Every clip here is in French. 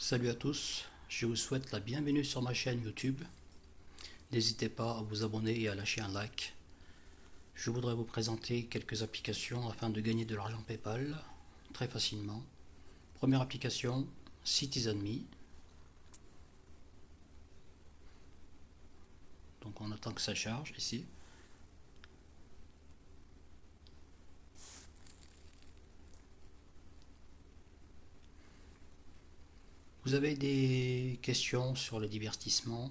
Salut à tous, je vous souhaite la bienvenue sur ma chaîne YouTube. N'hésitez pas à vous abonner et à lâcher un like. Je voudrais vous présenter quelques applications afin de gagner de l'argent PayPal très facilement. Première application, Citizen.me. Donc on attend que ça charge ici. Vous avez des questions sur le divertissement,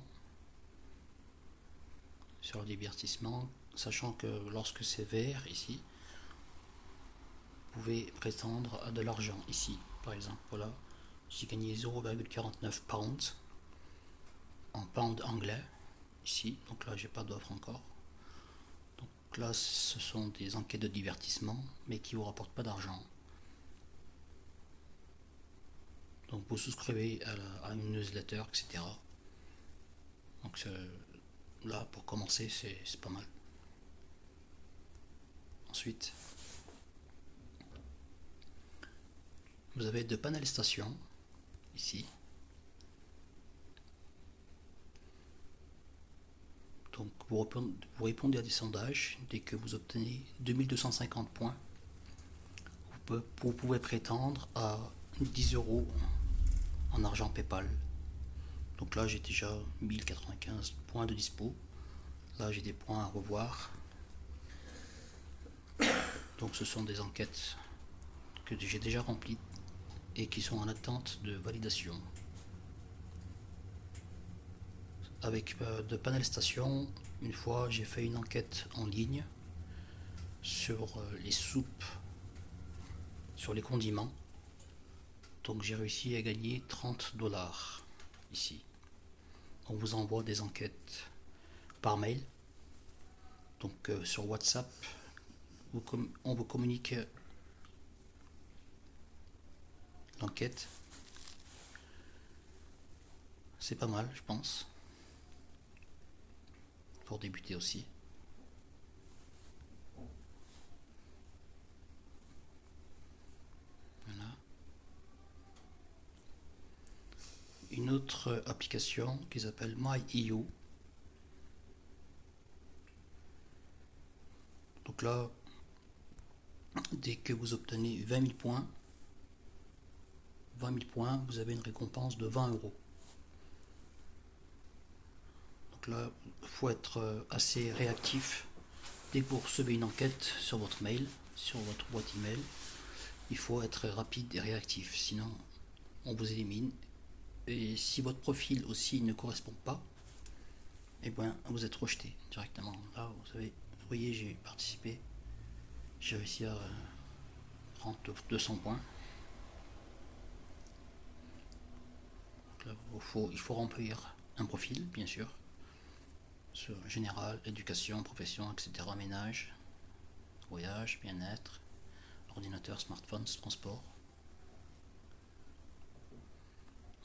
sachant que lorsque c'est vert ici, vous pouvez prétendre à de l'argent ici. Par exemple, voilà, j'ai gagné 0,49 pounds en pound anglais ici. Donc là, j'ai pas d'offre encore. Donc là, ce sont des enquêtes de divertissement, mais qui vous rapportent pas d'argent. Donc vous souscrivez à une newsletter, etc. Donc là, pour commencer, c'est pas mal. Ensuite, vous avez deux panels stations ici. Donc vous répondez à des sondages. Dès que vous obtenez 2250 points, vous pouvez prétendre à 10 euros en argent PayPal. Donc là, j'ai déjà 1095 points de dispo. Là, j'ai des points à revoir. Donc ce sont des enquêtes que j'ai déjà remplies et qui sont en attente de validation. Avec de panel station, une fois j'ai fait une enquête en ligne sur les soupes, sur les condiments. Donc j'ai réussi à gagner 30 dollars ici. On vous envoie des enquêtes par mail. Donc sur WhatsApp, on vous communique l'enquête. C'est pas mal, je pense, pour débuter aussi. Voilà. Une autre application qui s'appelle MyEO. Donc là, dès que vous obtenez 20 000 points, vous avez une récompense de 20 euros. Donc là, il faut être assez réactif. Dès que vous recevez une enquête sur votre mail, sur votre boîte email, il faut être rapide et réactif, sinon on vous élimine. Et si votre profil aussi ne correspond pas, et bien vous êtes rejeté directement. Là, vous voyez, j'ai participé, j'ai réussi à prendre 200 points. Là, il faut remplir un profil, bien sûr, sur général, éducation, profession, etc., ménage, voyage, bien-être, ordinateur, smartphone, transport.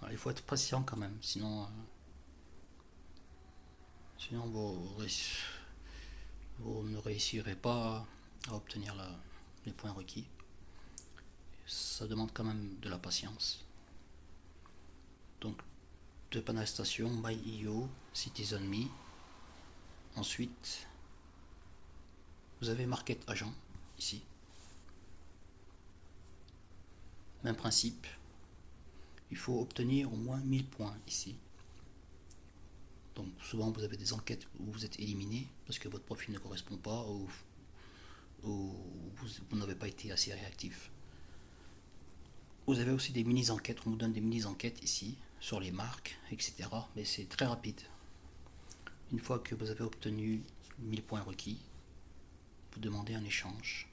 Alors, il faut être patient quand même, sinon vous ne réussirez pas à obtenir les points requis. Ça demande quand même de la patience. Donc, deux panels stations, MyEO, Citizen.me. Ensuite, vous avez Market Agent, ici. Même principe. Il faut obtenir au moins 1000 points ici. Donc souvent vous avez des enquêtes où vous êtes éliminé parce que votre profil ne correspond pas ou vous n'avez pas été assez réactif. Vous avez aussi des mini-enquêtes, on vous donne des mini-enquêtes ici sur les marques, etc. Mais c'est très rapide. Une fois que vous avez obtenu 1000 points requis, vous demandez un échange.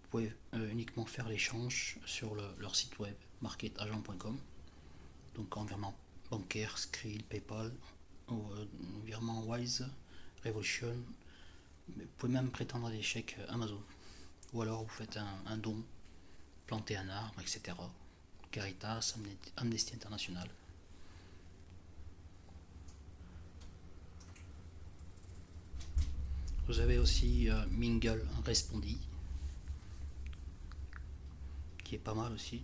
Vous pouvez uniquement faire l'échange sur leur site web marketagent.com. Donc en virement bancaire, Skrill, PayPal, ou virement Wise, Revolution. Vous pouvez même prétendre à des chèques Amazon. Ou alors vous faites un don, planter un arbre, etc. Caritas, Amnesty International. Vous avez aussi Mingle Respondi, qui est pas mal aussi.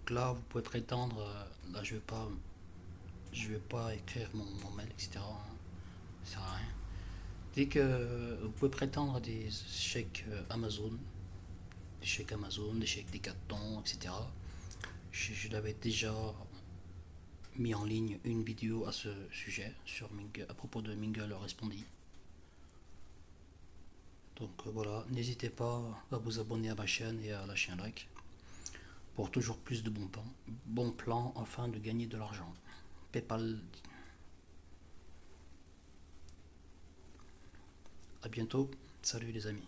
Donc là, vous pouvez prétendre, là je vais pas écrire mon mail, etc. Hein, ça sert à rien. Dès que vous pouvez prétendre à des chèques Amazon, des chèques Decathlon, etc. Je l'avais déjà mis en ligne une vidéo à ce sujet sur Mingle, à propos de Mingle Respondi. Donc voilà, n'hésitez pas à vous abonner à ma chaîne et à lâcher un like pour toujours plus de bons plans afin de gagner de l'argent. PayPal. À bientôt. Salut les amis.